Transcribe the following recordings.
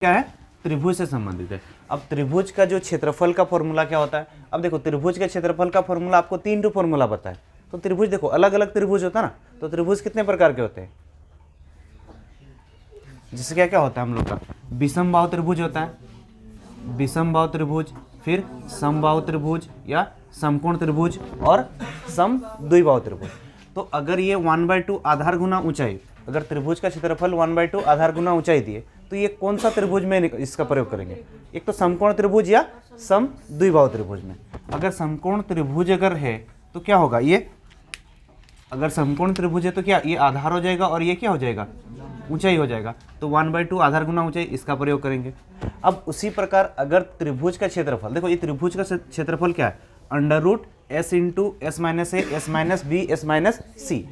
क्या है, त्रिभुज से संबंधित है। अब त्रिभुज का जो क्षेत्रफल का फॉर्मूला क्या होता है, अब देखो त्रिभुज के क्षेत्रफल का फॉर्मूला आपको 3 फॉर्मूला पता है। तो त्रिभुज देखो अलग अलग त्रिभुज होता है ना, तो त्रिभुज कितने प्रकार के होते हैं, जिससे क्या क्या होता है हम लोग का, विषमबाहु त्रिभुज होता है, विषमबाहु त्रिभुज, फिर समबाहु त्रिभुज या समकोण त्रिभुज और समद्विबाहु त्रिभुज। तो अगर ये 1/2 आधार गुना ऊंचाई, अगर त्रिभुज का क्षेत्रफल 1/2 आधार गुना ऊंचाई दिए, तो ये कौन सा त्रिभुज में इसका प्रयोग करेंगे, एक तो समकोण त्रिभुज या समद्विबाहु त्रिभुज में। अगर समकोण त्रिभुज अगर है तो क्या होगा, ये अगर समकोण त्रिभुज है तो क्या ये आधार हो जाएगा और ये क्या हो जाएगा, ऊंचाई हो जाएगा। तो 1/2 आधार गुना ऊंचाई, इसका प्रयोग करेंगे। अब उसी प्रकार अगर त्रिभुज का क्षेत्रफल, देखो ये त्रिभुज का क्षेत्रफल क्या है, √s × s - a s - b s - c।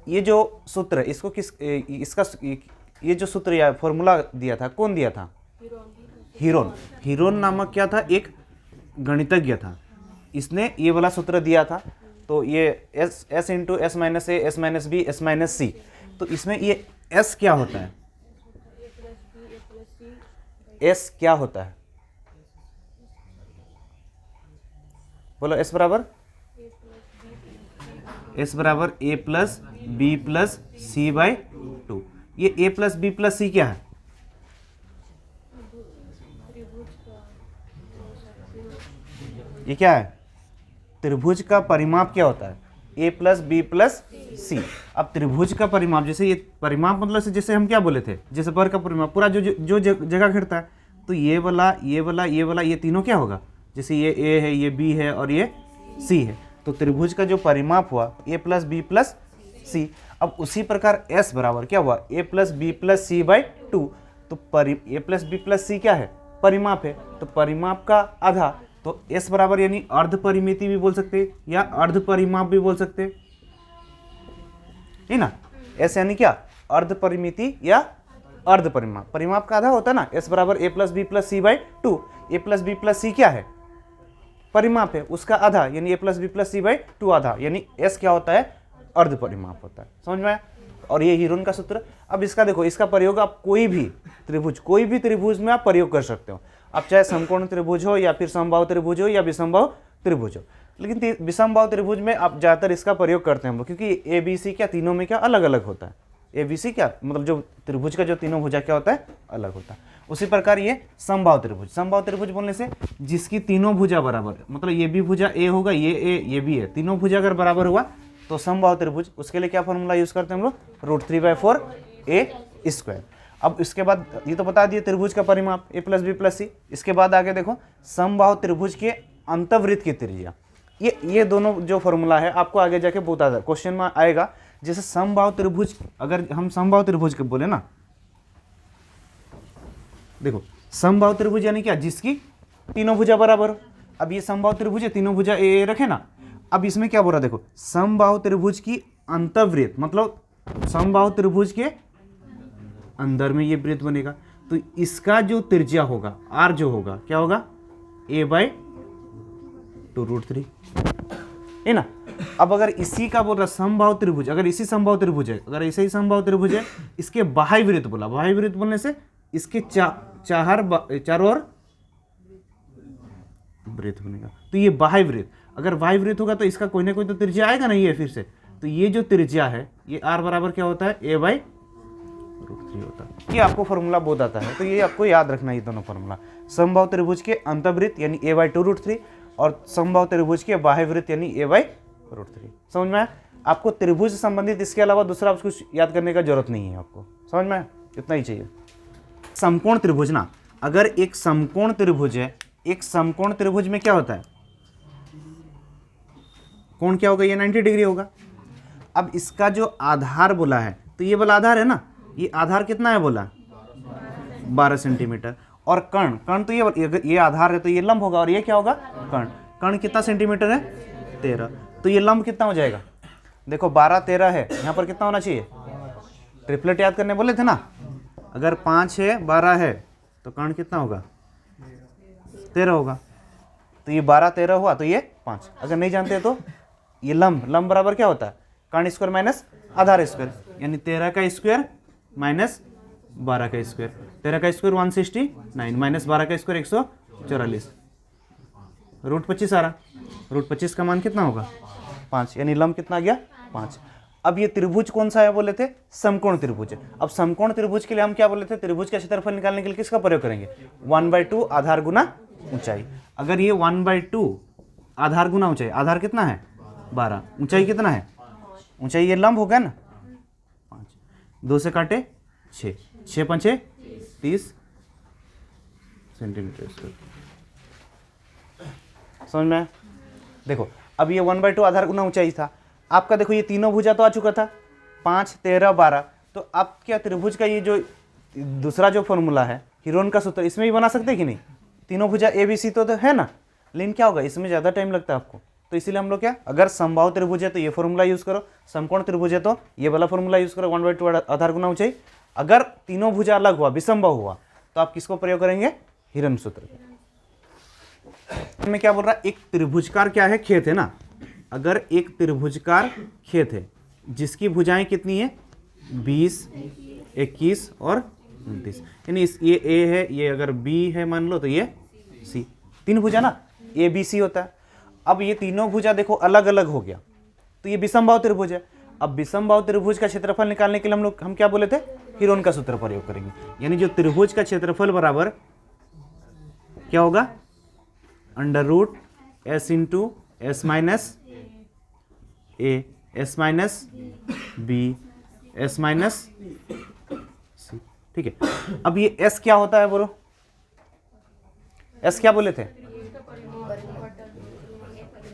ये जो सूत्र है इसको इसका ये जो सूत्र या फॉर्मूला दिया था, कौन दिया था, हीरोन नामक क्या था, एक गणितज्ञ था, इसने ये वाला सूत्र दिया था। तो ये s × s - a s - b s - c, तो इसमें ये s क्या होता है, s क्या होता है, बोलो s बराबर a + b + c/2। ये a + b + c क्या है, ये क्या है, त्रिभुज का परिमाप क्या होता है, a + b + c। अब त्रिभुज का परिमाप, जैसे ये परिमाप मतलब से जैसे हम क्या बोले थे, जैसे वर्ग का परिमाप पूरा जो जगह घेरता है, तो ये वाला ये तीनों क्या होगा, जैसे ये a है, ये b है और ये c है। तो त्रिभुज का जो परिमाप हुआ a + b + c। अब उसी प्रकार s बराबर क्या हुआ, a + b + c/2। तो a + b + c क्या है, परिमाप है, तो परिमाप का आधा, तो s बराबर यानी अर्ध परिमिति भी बोल सकते हैं या अर्ध परिमाप भी बोल सकते हैं, है ना। s यानी क्या, अर्ध परिमिति या अर्ध परिमाप, परिमाप का आधा होता है ना, s बराबर a + b + c/2। a + b + c क्या है, परिमाप है, उसका आधा यानी a + b + c/2 आधा, यानी s क्या होता है, अर्ध परिमाप होता है। समझ में आया। और ये हीरोन का सूत्र। अब इसका देखो, इसका प्रयोग आप कोई भी त्रिभुज में आप प्रयोग कर सकते हो। अब चाहे समकोण त्रिभुज हो या फिर समबाहु त्रिभुज हो या विषमबाहु त्रिभुज हो, लेकिन विषमबाहु त्रिभुज में आप ज़्यादातर इसका प्रयोग करते हैं हम लोग, क्योंकि ए बी सी क्या तीनों में क्या अलग अलग होता है, ए बी सी क्या मतलब जो त्रिभुज का जो तीनों भुजा क्या होता है, अलग होता है। उसी प्रकार ये समबाहु त्रिभुज बोलने से जिसकी तीनों भुजा बराबर है, मतलब ये भी भुजा ए होगा, ये ए ये भी है, तीनों भुजा अगर बराबर हुआ तो समबाहु त्रिभुज। उसके लिए क्या फॉर्मूला यूज करते हैं हम लोग, √3/4 a²। अब इसके बाद ये तो बता दिए त्रिभुज का परिमाप a + b + c। इसके बाद आगे देखो समबाहु त्रिभुज के अंतर्वृत्त की त्रिज्या। ये दोनों जो फॉर्मूला है आपको आगे जाके बता दे, क्वेश्चन में आएगा। जैसे समबाहु त्रिभुज, अगर हम समबाहु त्रिभुज के बोले ना, देखो समबाहु त्रिभुज यानी क्या, जिसकी तीनों भुजा बराबर हो। अब ये समबाहु त्रिभुज है, तीनों भुजा ए रखे ना। अब इसमें क्या बोल रहा है, देखो समबाहु त्रिभुज की अंतर्वृत्त, मतलब समबाहु त्रिभुज के अंदर में ये वृत्त बनेगा, तो इसका जो त्रिज्या होगा r जो होगा क्या होगा, a/2 √3, है ना। अब अगर इसी का बोल रहा समबाहु त्रिभुज, अगर इसी समबाहु त्रिभुज है, अगर ऐसे ही समबाहु त्रिभुज है, इसके बाह्य वृत्त बोला, बाह्य वृत्त बोलने से इसके चारों ओर वृत्त बनेगा, तो ये बाह्य वृत्त। अगर बाह्य वृत्त होगा तो इसका कोई ना कोई तो त्रिज्या आएगा ना, ये फिर से, तो ये जो त्रिज्या है ये r बराबर क्या होता है, a/√3 होता है। ये आपको फॉर्मूला बहुत आता है, तो ये आपको याद रखना, ये दोनों फॉर्मूला, समबाहु त्रिभुज के अंतर्वृत्त यानी a/2 √3 और समबाहु त्रिभुज के बाह्य वृत्त यानी a/√3। समझ में आया। आपको त्रिभुज से संबंधित इसके अलावा दूसरा कुछ याद करने का जरूरत नहीं है आपको, समझ में आया, इतना ही चाहिए। समकोण त्रिभुज ना, अगर एक समकोण त्रिभुज है, एक समकोण त्रिभुज में क्या होता है, कोण क्या होगा, ये 90 डिग्री होगा। अब इसका जो आधार बोला है, तो ये वाला आधार है ना, ये आधार कितना है बोला, 12 सेंटीमीटर। और कर्ण तो ये आधार है तो ये लंब होगा, और ये क्या होगा, कर्ण कितना सेंटीमीटर है, 13। तो ये लंब कितना हो जाएगा, देखो 12 13 है, यहाँ पर कितना होना चाहिए, ट्रिपलेट याद करने बोले थे ना, अगर 5 है 12 है तो कर्ण कितना होगा, 13 होगा। तो ये 12 13 हुआ तो ये 5। अगर नहीं जानते तो ये लंब बराबर क्या होता है, कर्ण स्क्वायर माइनस आधार स्क्वायर, यानी 13 का स्क्वायर माइनस 12 का स्क्वायर, 13 का स्क्वायर 169 माइनस 12 का स्क्वायर 144, रूट 25 आ रहा। रूट 25 का मान कितना होगा 5, यानी लंब कितना आ गया 5। अब ये त्रिभुज कौन सा है बोले थे, समकोण त्रिभुज है। अब समकोण त्रिभुज के लिए हम क्या बोले थे, त्रिभुज का क्षेत्रफल निकालने के लिए किसका प्रयोग करेंगे, 1/2 आधार गुना ऊंचाई। अगर ये 1/2 आधार गुना ऊंचाई, आधार कितना है 12, ऊंचाई कितना है, ऊंचाई ये लंब हो गया ना 5, 2 से काटे 6, 6 पंचे 30 सेंटीमीटर स्क्वायर। समझ में आया? देखो अब ये 1/2 आधार गुना ऊंचाई था आपका। देखो ये तीनों भुजा तो आ चुका था 5, 13, 12। तो आप क्या त्रिभुज का ये जो दूसरा जो फॉर्मूला है हीरोन का सूत्र, इसमें भी बना सकते हैं कि नहीं, तीनों भुजा ABC तो है ना। लेकिन क्या होगा, इसमें ज़्यादा टाइम लगता है आपको, तो इसीलिए हम लोग क्या, अगर समबाहु त्रिभुज है तो ये फॉर्मूला यूज़ करो, समकोण त्रिभुज है तो ये वाला फॉर्मूला यूज़ करो 1/2 आधार गुना ऊंचाई। अगर तीनों भुजा अलग हुआ, विषमबाहु हुआ, तो आप किसको प्रयोग करेंगे, हीरोन सूत्र। मैं क्या बोल रहा, एक त्रिभुजकार क्या है, खेत है ना। अगर एक त्रिभुजकार खेत है जिसकी भुजाएं कितनी है 20, 21 और 29, यानी ये A है, ये अगर B है मान लो तो ये C, तीन भुजा ना ABC होता है। अब ये तीनों भुजा देखो अलग अलग हो गया, तो ये विषमबाहु त्रिभुज है। अब विषमबाहु त्रिभुज का क्षेत्रफल निकालने के लिए हम क्या बोले थे, हीरोन का सूत्र प्रयोग करेंगे। यानी जो त्रिभुज का क्षेत्रफल बराबर क्या होगा, √S × S minus A, S minus B, S minus C, ठीक है। अब ये S क्या होता है बोलो, S क्या बोले थे,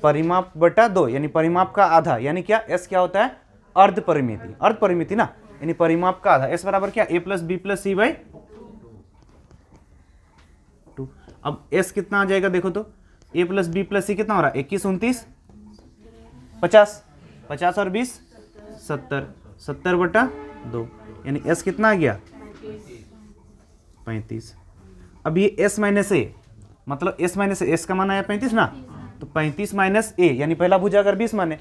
परिमाप बटा 2, यानी परिमाप का आधा। यानी क्या, S क्या होता है, अर्ध परिमिति, अर्ध परिमिति ना, यानी परिमाप का आधा। S बराबर क्या, A + B + C/2। अब S कितना आ जाएगा देखो तो, A + B + C कितना हो रहा है, 21, 29, 50, 50 और 20 70, 70/2, यानी S कितना आ गया 35। अब ये S माइनस A, मतलब S माइनस S का मान आया 35 ना, तो 35 माइनस A, यानी पहला भुजा अगर 20 माने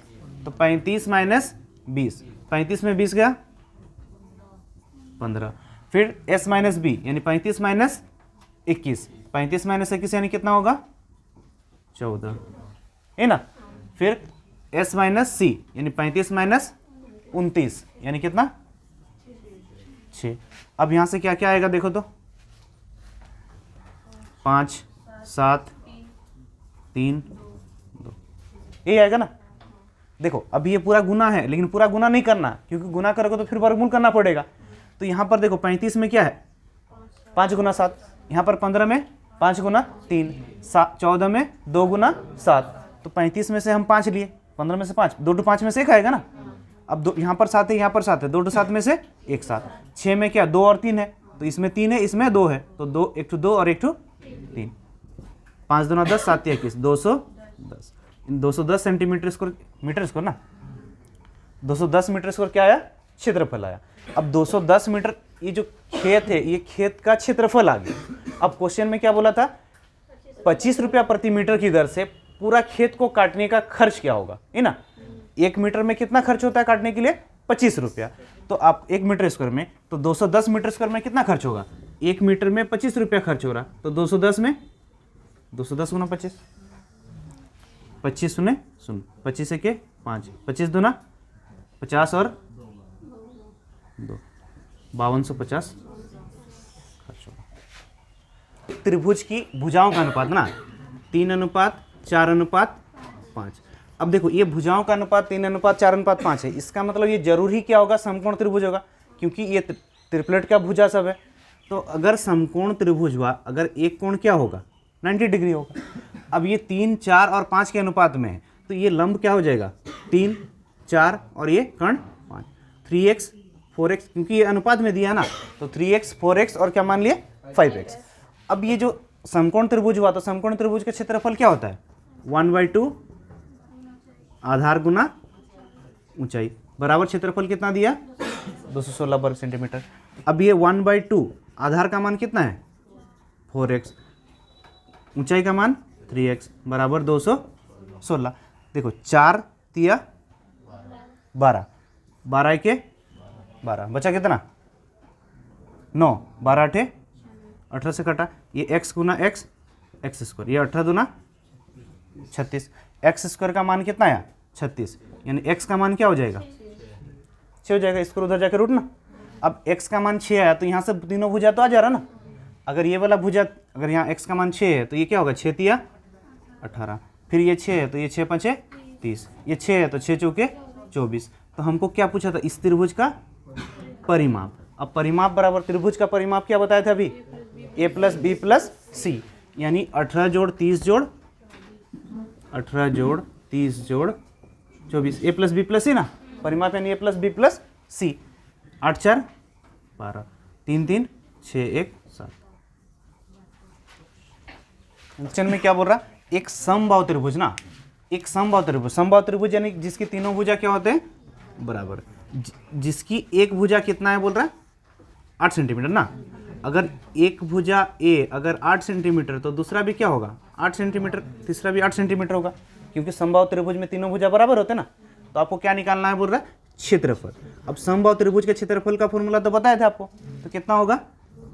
तो 35 माइनस 20, 35 में 20 गया 15। फिर S माइनस B, यानी 35 माइनस 21, 35 माइनस 21 यानी कितना होगा 14, है ना। फिर S माइनस C, यानी 35 माइनस 29, यानी कितना 6। अब यहां से क्या क्या आएगा देखो तो, 5, 7, 3, 2, ये आएगा ना। देखो अभी ये पूरा गुना है, लेकिन पूरा गुना नहीं करना, क्योंकि गुना करोगे तो फिर वर्गमूल करना पड़ेगा। तो यहाँ पर देखो 35 में क्या है 5 × 7, यहाँ पर 15 में 5 × 3, 14 में 2 × 7, तो 35 में से हम 5 लिए, 15 में से 5, 2 to 5 में से 1 आएगा ना। अब यहाँ पर 7 है, यहाँ पर 7 है, 2 to 7 में से 1 7, 6 में क्या 2 और 3 है, तो इसमें 3 है, इसमें 2 है, तो 2, 1 to 2 और 1 to 3, 5 दूना 10, 7 या 21, 210, 210 सेंटीमीटर स्क्वायर, मीटर स्क्वायर ना, 210 मीटर स्क्वायर क्या आया, क्षेत्रफल आया। अब 210 मीटर, ये जो खेत है ये खेत का क्षेत्रफल आ गया। अब क्वेश्चन में क्या बोला था, 25 रुपया प्रति मीटर की दर से पूरा खेत को काटने का खर्च क्या होगा, है ना। 1 मीटर में कितना खर्च होता है काटने के लिए, 25 रुपया। तो आप 1 मीटर स्क्वायर में, तो 210 मीटर स्क्वायर में कितना खर्च होगा, 1 मीटर में 25 रुपया खर्च हो रहा, तो 210 में 210 × 25, 25 शून्य 0, 25 के 5, 25 दूना 50 और 2, 5250 खर्च होगा। त्रिभुज की भुजाओं का अनुपात ना 3:4:5। अब देखो ये भुजाओं का अनुपात 3:4:5 है, इसका मतलब ये जरूर ही क्या होगा, समकोण त्रिभुज होगा, क्योंकि ये ट्रिपलेट का भुजा सब है। तो अगर समकोण त्रिभुज हुआ, अगर एक कोण क्या होगा 90 डिग्री होगा। अब ये 3, 4 और 5 के अनुपात में है, तो ये लंब क्या हो जाएगा 3, 4 और ये कर्ण 5, 3x 4x, क्योंकि ये अनुपात में दिया ना, तो 3x 4x और क्या मान लिए 5x। अब ये जो समकोण त्रिभुज हुआ, तो समकोण त्रिभुज का क्षेत्रफल क्या होता है 1/2 आधार गुना ऊंचाई, बराबर क्षेत्रफल कितना दिया 216 वर्ग सेंटीमीटर। अब ये 1/2 आधार का मान कितना है 4x, ऊंचाई का मान 3x, बराबर 216। देखो 4 तिया 12, 12 के 12, बचा कितना 9, 12 8 18 से कटा, ये x गुना x, एक्स स्क्वायर, ये 18 दूना 36, एक्स स्क्वायर का मान कितना आया 36, यानी x का मान क्या हो जाएगा 6 हो जाएगा, इसको उधर जाके रूट ना। अब x का मान 6 आया तो यहाँ से तीनों भुजा तो आ जा रहा ना। अगर ये वाला भुजा, अगर यहाँ x का मान 6 है तो ये क्या होगा 6 तिया 18, फिर ये 6 है तो ये 6 5 30, ये 6 है तो 6 चौके 24। तो हमको क्या पूछा था, इस त्रिभुज का परिमाप। अब परिमाप बराबर त्रिभुज का परिमाप क्या बताया था अभी, a प्लस बी प्लस सी, यानी 18 जोड़ 30 जोड़ 18 जोड़ 30 जोड़ 24, a plus B plus C ना, परिमाप यानी a plus B plus C. 8 4 12, 3 3 6 1 7। Question में क्या बोल रहा, एक समबाहु त्रिभुज ना, एक समबाहु त्रिभुज, समबाहु त्रिभुज यानी जिसकी तीनों भुजा क्या होते हैं बराबर, जिसकी एक भुजा कितना है बोल रहा है 8 सेंटीमीटर ना। अगर एक भुजा A अगर 8 सेंटीमीटर तो दूसरा भी क्या होगा 8 सेंटीमीटर, तीसरा भी 8 सेंटीमीटर होगा, क्योंकि समबाहु त्रिभुज में तीनों भुजा बराबर होते हैं ना। तो आपको क्या निकालना है बोल रहा है क्षेत्रफल। अब समबाहु त्रिभुज के क्षेत्रफल का फॉर्मूला तो बताया था आपको, तो कितना होगा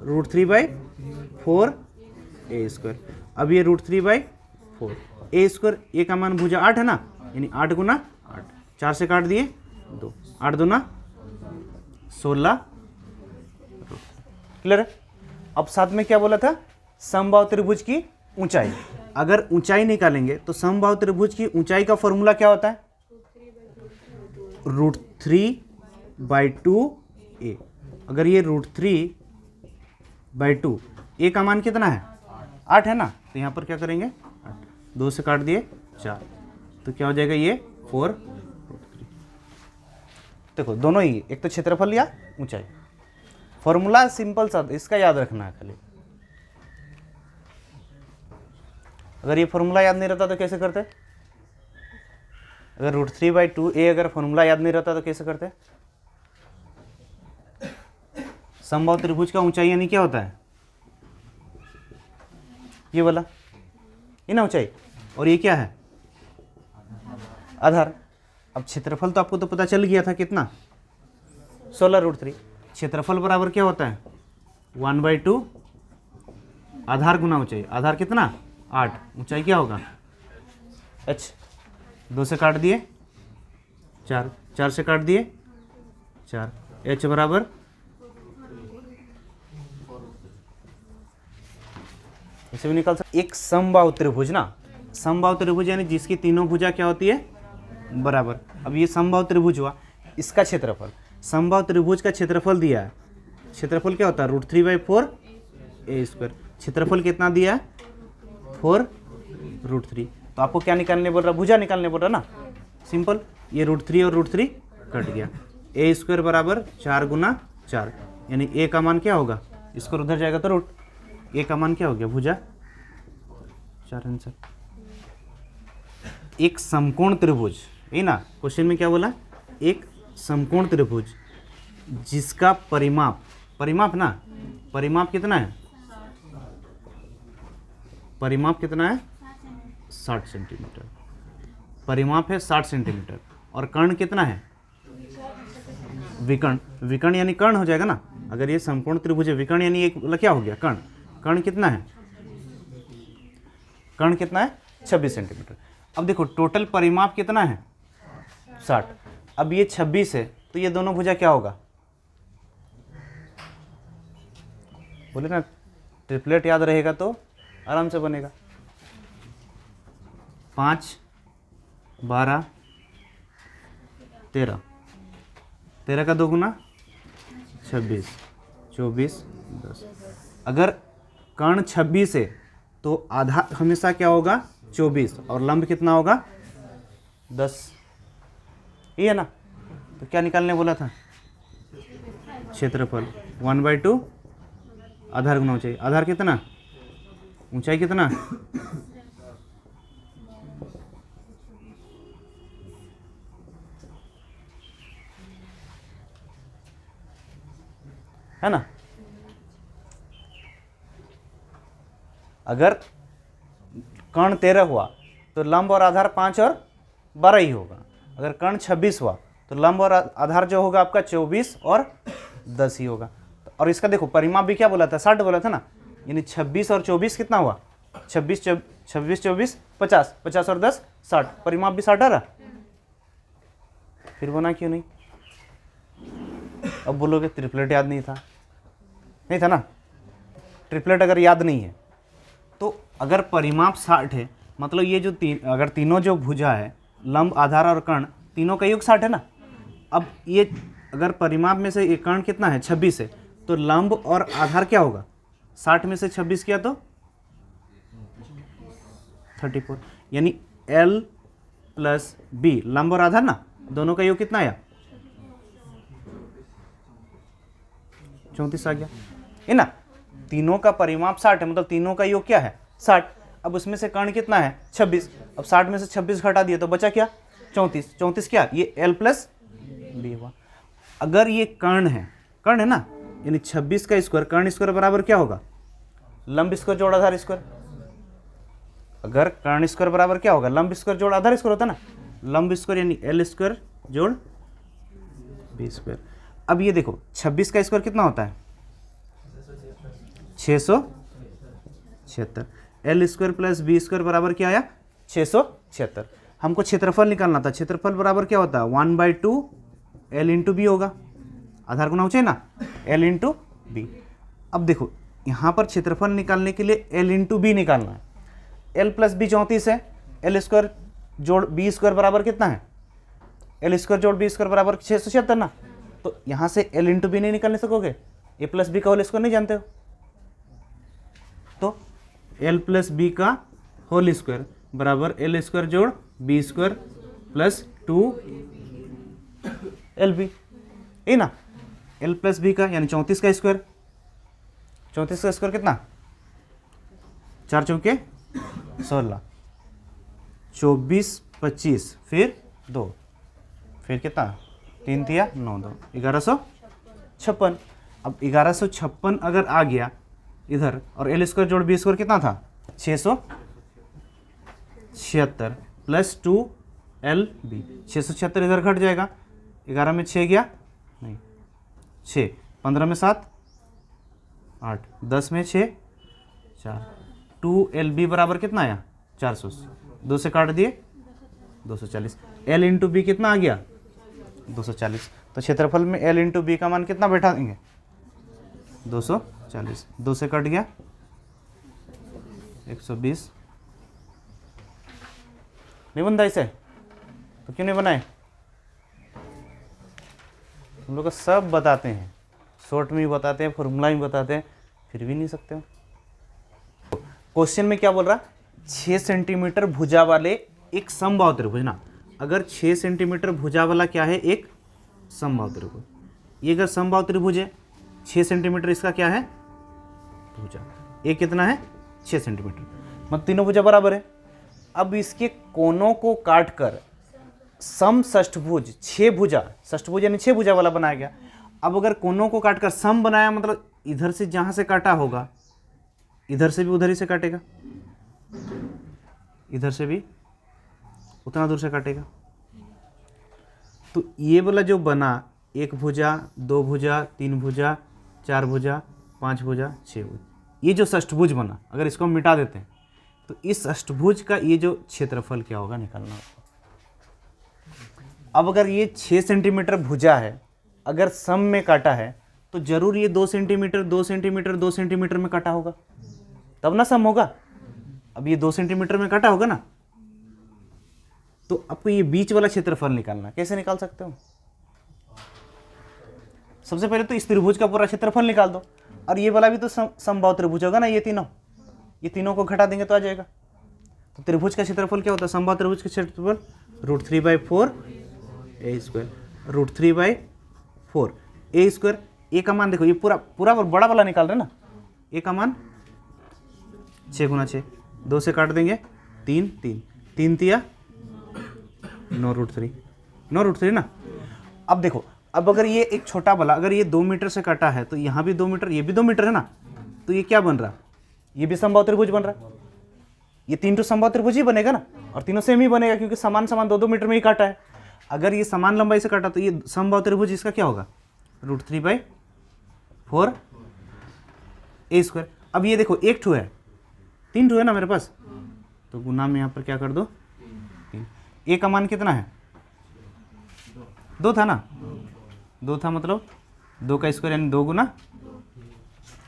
√3/4 a²। अब ये √3/4 a², ए का मान भुजा 8 है ना, यानी 8 गुना 8, 4 से काट दिए 2, 8 दूना 16। क्लियर है। अब साथ में क्या बोला था, समबाहु त्रिभुज की ऊंचाई। अगर ऊंचाई निकालेंगे तो समबाहु त्रिभुज की ऊंचाई का फॉर्मूला क्या होता है √3/2a। अगर ये √3/2, a का मान कितना है 8 है ना, तो यहाँ पर क्या करेंगे 8, 2 से काट दिए 4, तो क्या हो जाएगा ये 4 √3। देखो दोनों ही, एक तो क्षेत्रफल या ऊंचाई। फॉर्मूला सिंपल सा, इसका याद रखना है खाली। अगर ये फॉर्मूला याद नहीं रहता तो कैसे करते, अगर √3/2a अगर फॉर्मूला याद नहीं रहता तो कैसे करते। समबाहु त्रिभुज का ऊंचाई यानी क्या होता है ये वाला, ये ना ऊंचाई, और ये क्या है आधार। अब क्षेत्रफल तो आपको तो पता चल गया था कितना 16 √3। क्षेत्रफल बराबर क्या होता है 1/2 आधार गुना ऊंचाई। आधार कितना 8, ऊंचाई क्या होगा h, 2 से काट दिए 4, 4 से काट दिए 4, h बराबर इसे भी निकाल सकते। एक समबाहु त्रिभुज ना, समबाहु त्रिभुज यानी जिसकी तीनों भुजा क्या होती है बराबर। अब ये समबाहु त्रिभुज हुआ, इसका क्षेत्रफल, समबाहु त्रिभुज का क्षेत्रफल दिया है। क्षेत्रफल क्या होता है √3/4 a²। क्षेत्रफल कितना दिया है 4 √3। तो आपको क्या निकालने बोल रहा, भुजा निकालने बोल रहा ना, सिंपल। ये √3 और √3 कट गया, a² बराबर 4 गुना 4, यानी a का मान क्या होगा, इसको उधर जाएगा तो रूट, a का मान क्या हो गया भुजा 4 आंसर। एक समकोण त्रिभुज, यही ना क्वेश्चन में क्या बोला, एक समकोण त्रिभुज जिसका परिमाप, परिमाप ना, परिमाप कितना है, परिमाप कितना है 60 सेंटीमीटर, परिमाप है 60 सेंटीमीटर। और कर्ण कितना है विकर्ण, विकर्ण यानी कर्ण हो जाएगा ना। अगर ये समकोण त्रिभुज है, विकर्ण यानी एक क्या हो गया कर्ण। कर्ण कितना है, कर्ण कितना है 26 सेंटीमीटर। अब देखो टोटल परिमाप कितना है 60। अब ये 26 है तो ये दोनों भुजा क्या होगा, बोले ना ट्रिपलेट याद रहेगा तो आराम से बनेगा। 5 12 13, 13 का 2 गुना 26, 24 10। अगर कर्ण 26 है तो आधा हमेशा क्या होगा 24, और लंब कितना होगा 10, ये है ना। तो क्या निकालने बोला था क्षेत्रफल 1/2 आधार गुना ऊंचाई। आधार कितना, ऊंचाई कितना है ना। अगर कर्ण 13 हुआ तो लंब और आधार 5 और 12 ही होगा। अगर कर्ण 26 हुआ तो लंब और आधार जो होगा आपका 24 और 10 ही होगा। तो और इसका देखो परिमाप भी क्या बोला था, 60 बोला था ना, यानी 26 और 24 कितना हुआ, 26 24 50, 50 और 10 60, परिमाप भी 60 आ रहा। फिर बना क्यों नहीं? अब बोलोगे ट्रिपलेट याद नहीं था, नहीं था ना। ट्रिपलेट अगर याद नहीं है तो अगर परिमाप 60 है, मतलब ये जो अगर तीनों जो भुजा है, लंब, आधार और कर्ण, तीनों का योग 60 है ना। अब ये अगर परिमाप में से एक कर्ण कितना है, 26 है, तो लंब और आधार क्या होगा, 60 में से 26 किया तो 34, यानी L प्लस B, लंब और आधार ना, दोनों का योग कितना आया, 34 आ गया, है ना। तीनों का परिमाप 60 है, मतलब तीनों का योग क्या है, 60। अब उसमें से कर्ण कितना है, 26। अब 60 में से 26 घटा दिया तो बचा क्या, 34। 34 क्या, ये L प्लस B हुआ। अगर ये कर्ण है ना, यानी 26 का स्क्वायर कर्ण स्क्वायर बराबर क्या होगा, लंब स्क्वायर जोड़ आधार स्क्वायर। अगर कर्ण स्क्वायर बराबर क्या होगा, लंब स्क्वायर जोड़ आधार स्क्वायर होता ना, लंब स्क्वायर यानी L स्क्वायर जोड़ B स्क्वायर। अब ये देखो 26 का स्क्वायर कितना होता है, 676। L square plus B square बराबर क्या आया, 676। हमको क्षेत्रफल निकालना था, क्षेत्रफल बराबर क्या होता है, 1/2 L इंटू बी होगा, आधार गुना चाहिए ना, L इंटू बी। अब देखो यहाँ पर क्षेत्रफल निकालने के लिए L इंटू बी निकालना है। L प्लस बी 34 है, L स्क्वायर जोड़ बी स्क्वायर बराबर कितना है, L स्क्वायर जोड़ बी स्क्वायर बराबर 676 ना। तो यहाँ से L इंटू बी नहीं निकालने सकोगे, A प्लस बी का होल स्क्वायर नहीं जानते हो, तो L प्लस बी का होल स्क्वायर बराबर L स्क्वायर जोड़ बी स्क्वायर प्लस 2LB, है ना। L प्लस बी का यानी 34 का स्क्वायर, 34 का स्क्वायर कितना, 4 चौके 16, 24 25 फिर 2, फिर कितना 3 तिया 9 2, 1156। अब 1156 अगर आ गया इधर, और L स्क्वायर जोड़ बी स्क्वायर कितना था, 676 प्लस 2LB। 676 इधर घट जाएगा, 11 में 6 गया नहीं, 6, 15 में 7 8, 10 में 6 4, 2LB बराबर कितना आया, 480। 2 से काट दिए 240। L इंटू बी कितना आ गया, 240। तो क्षेत्रफल में L इंटू बी का मान कितना बैठा देंगे, 240। 2 से कट गया 120। नहीं बनता इसे, तो क्यों नहीं बनाए, हम लोग सब बताते हैं, शॉर्ट में भी बताते हैं, फॉर्मूला में बताते हैं, फिर भी नहीं सकते हो। क्वेश्चन में क्या बोल रहा, 6 सेंटीमीटर भुजा वाले एक समबाहु त्रिभुज ना। अगर 6 सेंटीमीटर भुजा वाला क्या है, एक समबाहु त्रिभुज, ये अगर समबाहु त्रिभुज है, 6 सेंटीमीटर इसका क्या है भुजा, ये कितना है 6 सेंटीमीटर, मतलब तीनों भुजा बराबर है। अब इसके कोनों को काटकर सम षष्ठभुज, 6 भुजा, षष्ठभुज यानी 6 भुजा वाला बनाया गया। अब अगर कोनों को काटकर सम बनाया, मतलब इधर से जहां से काटा होगा, इधर से भी उधर ही से काटेगा, इधर से भी उतना दूर से काटेगा। तो ये वाला जो बना, 1 भुजा 2 भुजा 3 भुजा 4 भुजा 5 भुजा 6 भुजा, ये जो षष्ठभुज बना, अगर इसको हम मिटा देते हैं तो इस षष्ठभुज का ये जो क्षेत्रफल क्या होगा निकालना होगा। अब अगर ये 6 सेंटीमीटर भुजा है, अगर सम में काटा है, तो जरूर ये 2 सेंटीमीटर 2 सेंटीमीटर 2 सेंटीमीटर में काटा होगा, तब ना सम होगा। अब ये 2 सेंटीमीटर में काटा होगा ना, तो आपको ये बीच वाला क्षेत्रफल निकालना, कैसे निकाल सकते हो, सबसे पहले तो इस त्रिभुज का पूरा क्षेत्रफल निकाल दो, और ये वाला भी तो समबाहु त्रिभुज होगा ना, ये तीनों को घटा देंगे तो आ जाएगा। तो त्रिभुज का क्षेत्रफल क्या होता है, समबाहु त्रिभुज का क्षेत्रफल √3/4 a स्क्वायर, √3/4 a स्क्वायर। ए का मान देखो, ये पूरा बड़ा वाला निकाल रहे हैं ना, ए का मान 6 × 6, 2 से काट देंगे 3 3 तिया 9 √3 ना। अब देखो, अब अगर ये एक छोटा वाला, अगर ये 2 मीटर से कटा है, तो यहाँ भी 2 मीटर, ये भी 2 मीटर है ना, तो ये क्या बन रहा, ये भी समबाहु त्रिभुज बन रहा है। ये 3 तो समबाहु त्रिभुज ही बनेगा ना, और तीनों सेम ही बनेगा, क्योंकि समान 2-2 मीटर में ही काटा है। अगर ये समान लंबाई से काटा, तो ये समबाहु त्रिभुज इसका क्या होगा, √3/4 ए स्क्वायर। अब ये देखो एक ठो है, 3 ठो है ना मेरे पास, तो गुना में यहाँ पर क्या कर दो 3। ए का मान कितना है 2 था ना, 2 था मतलब 2 का स्क्वायर यानी 2 गुना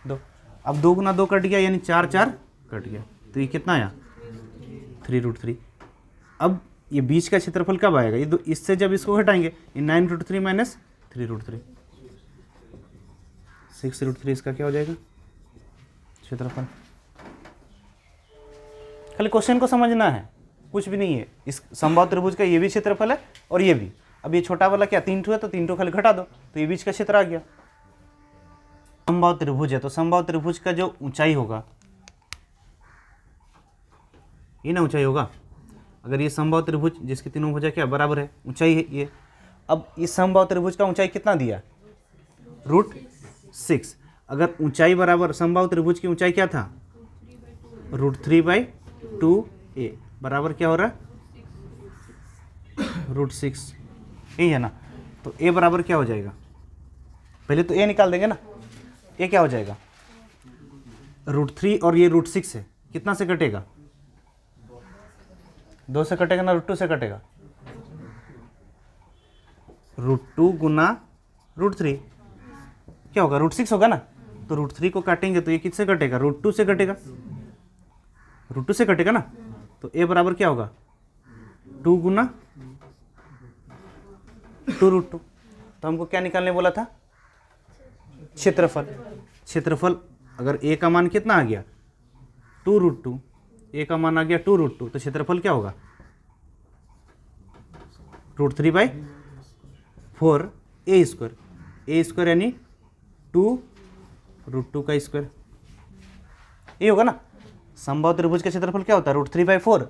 2। अब 2 गुना 2 कट गया यानी 4 4 कट गया, तो ये कितना आया 3√3। अब ये बीच का क्षेत्रफल कब आएगा, ये इससे जब इसको घटाएंगे, ये 9√3 माइनस 3√3, 6√3 इसका क्या हो जाएगा क्षेत्रफल। खाली क्वेश्चन को समझना है, कुछ भी नहीं है। इस समबाहु त्रिभुज का ये भी क्षेत्रफल है और ये भी। अब ये छोटा वाला क्या 3 ठो है, तो 3 ठो खाली घटा दो, तो ये बीच का क्षेत्र आ गया। समबाहु त्रिभुज है तो समबाहु त्रिभुज का जो ऊंचाई होगा, ये ना ऊंचाई होगा। अगर ये समबाहु त्रिभुज जिसकी तीनों भुजा क्या बराबर है, ऊंचाई है ये। अब इस समबाहु त्रिभुज का ऊंचाई कितना दिया √6। अगर ऊंचाई बराबर समबाहु त्रिभुज की ऊंचाई क्या था √3/2a बराबर क्या हो रहा है √6, यही है ना। तो a बराबर क्या हो जाएगा, पहले तो a निकाल देंगे ना। a क्या हो जाएगा √3 और ये √6 है, कितना से कटेगा 2 से कटेगा ना, √2 से कटेगा, √2 गुना √3 क्या होगा √6 होगा ना। तो √3 को काटेंगे तो ये किससे कटेगा √2 से कटेगा, √2 से कटेगा ना। तो a बराबर क्या होगा 2 गुना 2√2। तो हमको क्या निकालने बोला था क्षेत्रफल। क्षेत्रफल अगर a का मान कितना आ गया 2√2, a का मान आ गया 2√2, तो क्षेत्रफल क्या होगा √3/4 a स्क्वायर। a स्क्वायर यानी 2√2 का स्क्वायर, ये होगा ना। समबाहु त्रिभुज का क्षेत्रफल क्या होता है √3/4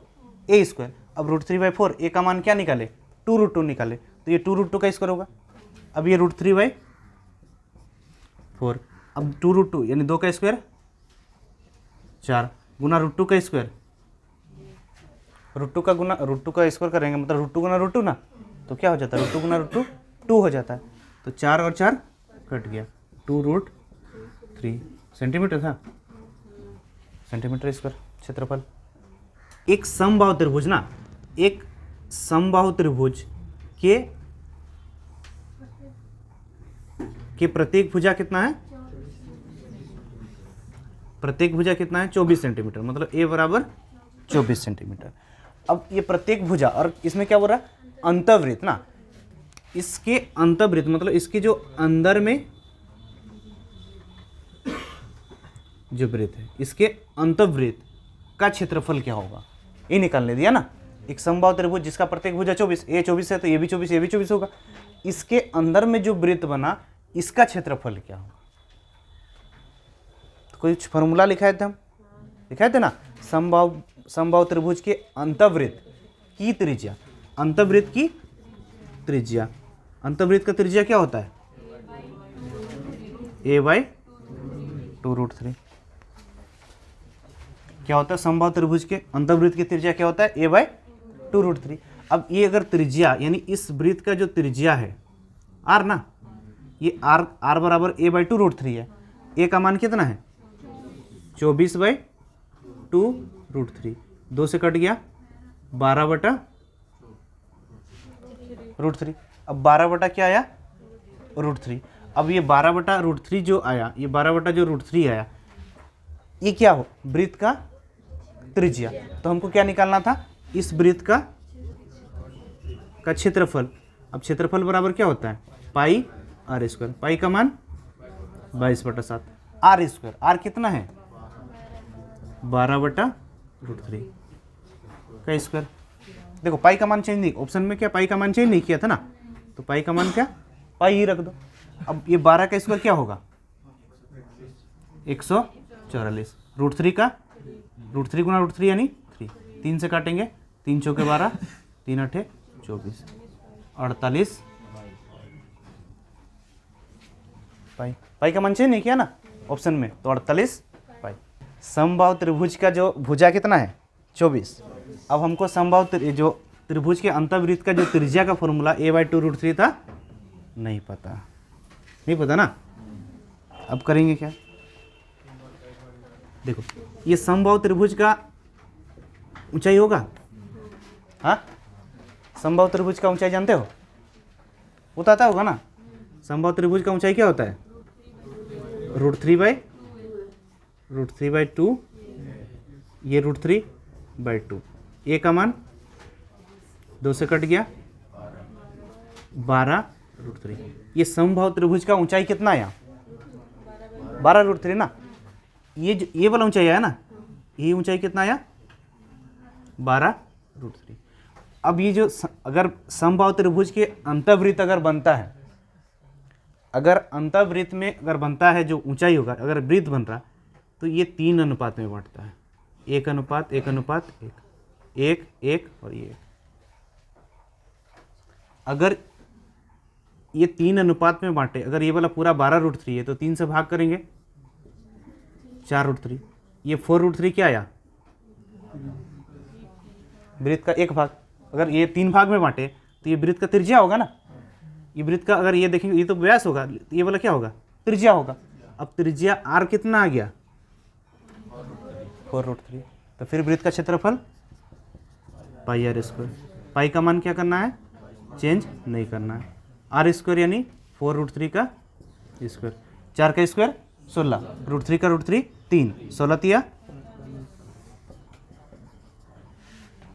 a स्क्वायर। अब √3/4 a का मान क्या निकाले 2√2 निकाले, तो ये 2√2 का स्क्वायर होगा। अब ये √3/4, अब 2√2 यानी 2 का स्क्वायर 4 गुना √2 का स्क्वायर, √2 का गुना √2 का स्क्वायर करेंगे मतलब √2 गुना √2 ना, तो क्या हो जाता है √2 गुना √2 2 हो जाता है। तो 4 और 4 कट गया, 2√3 सेंटीमीटर था, सेंटीमीटर स्क्वायर क्षेत्रफल। एक समबाहु त्रिभुज ना, एक समबाहु त्रिभुज के प्रत्येक भुजा कितना है, प्रत्येक भुजा कितना है 24 सेंटीमीटर, मतलब a बराबर 24 सेंटीमीटर। अब ये प्रत्येक भुजा और इसमें क्या बोल रहा है अंतर्वृत्त ना, इसके अंतर्वृत्त मतलब इसके जो अंदर में जो वृत्त है, इसके अंतर्वृत्त का क्षेत्रफल क्या होगा, ये निकालने दिया ना। एक समबाहु त्रिभुज जिसका प्रत्येक भुजा 24, a 24 है तो ये भी 24, ये भी 24 होगा। इसके अंदर में जो वृत्त बना इसका क्षेत्रफल क्या होगा। तो कुछ फॉर्मूला लिखाए थे हम, लिखाए थे ना, समबाहु त्रिभुज के अंतर्वृत्त की त्रिज्या, अंतर्वृत्त की त्रिज्या, अंतर्वृत्त का त्रिज्या क्या होता है a/2√3। क्या होता है समबाहु त्रिभुज के अंतर्वृत्त की त्रिज्या क्या होता है a/2√3। अब ये अगर त्रिज्या यानी इस वृत्त का जो त्रिज्या है r ना, ये r बराबर a/2√3 है। a का मान कितना है 24/2√3, 2 से कट गया 12/√3। अब 12 क्या आया √3। अब ये 12/√3 जो आया, ये 12/√3 आया, ये क्या हो वृत्त का त्रिज्या। तो हमको क्या निकालना था इस वृत्त का क्षेत्रफल। अब क्षेत्रफल बराबर क्या होता है पाई r स्क्वायर, पाई का मान 22/7, r स्क्वायर, r कितना है 12/√3 का स्क्वायर। देखो पाई का मान चेंज नहीं, ऑप्शन में क्या पाई का मान चेंज नहीं किया था ना, तो पाई का मान क्या पाई ही रख दो। अब ये 12 का स्क्वायर क्या होगा 144, √3 का √3 गुना √3 यानी 3, 3 से काटेंगे 3 चौके 12, 3 8 24, 48 पाई। पाई का मान चेंज नहीं किया ना ऑप्शन में, तो 48 पाई। समबाहु त्रिभुज का जो भुजा कितना है 24। अब हमको समबाहु जो त्रिभुज के अंतर्वृत्त का जो त्रिज्या का फॉर्मूला a/2√3 था, नहीं पता, नहीं पता ना। अब करेंगे क्या, देखो ये समबाहु त्रिभुज का ऊंचाई होगा। हाँ, समबाहु त्रिभुज का ऊंचाई जानते हो, बताता होगा ना। समबाहु त्रिभुज का ऊंचाई क्या होता है, √3/2, ये √3/2। ए का मान 2 से कट गया, 12√3। ये समबाहु त्रिभुज का ऊंचाई कितना आया, 12√3 ना। ये वाला ऊंचाई आया ना, ये ऊंचाई कितना आया, 12√3। अब ये जो अगर समबाहु त्रिभुज के अंतःवृत्त अगर बनता है, अगर अंतःवृत्त में अगर बनता है जो ऊंचाई होगा, अगर वृत्त बन रहा तो ये 3 अनुपात में बांटता है, 1:1:1, 1 और ये। अगर ये 3 अनुपात में बांटे, अगर ये वाला पूरा 12√3 है तो 3 से भाग करेंगे, 4√3। ये 4√3 क्या आया, वृत्त का एक भाग। अगर ये 3 भाग में बांटे तो ये वृत्त का त्रिज्या होगा ना। ये वृत्त का अगर ये देखेंगे, ये तो व्यास होगा, ये वाला क्या होगा, त्रिज्या होगा। अब त्रिज्या r कितना आ गया, 4√3। तो फिर वृत्त का क्षेत्रफल πr²। पाई का मान क्या करना है, चेंज नहीं करना है। r² यानी 4√3 का स्क्वायर, 4 का स्क्वायर 16, √3 का √3 3, 16 तिया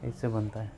ऐसे बनता है।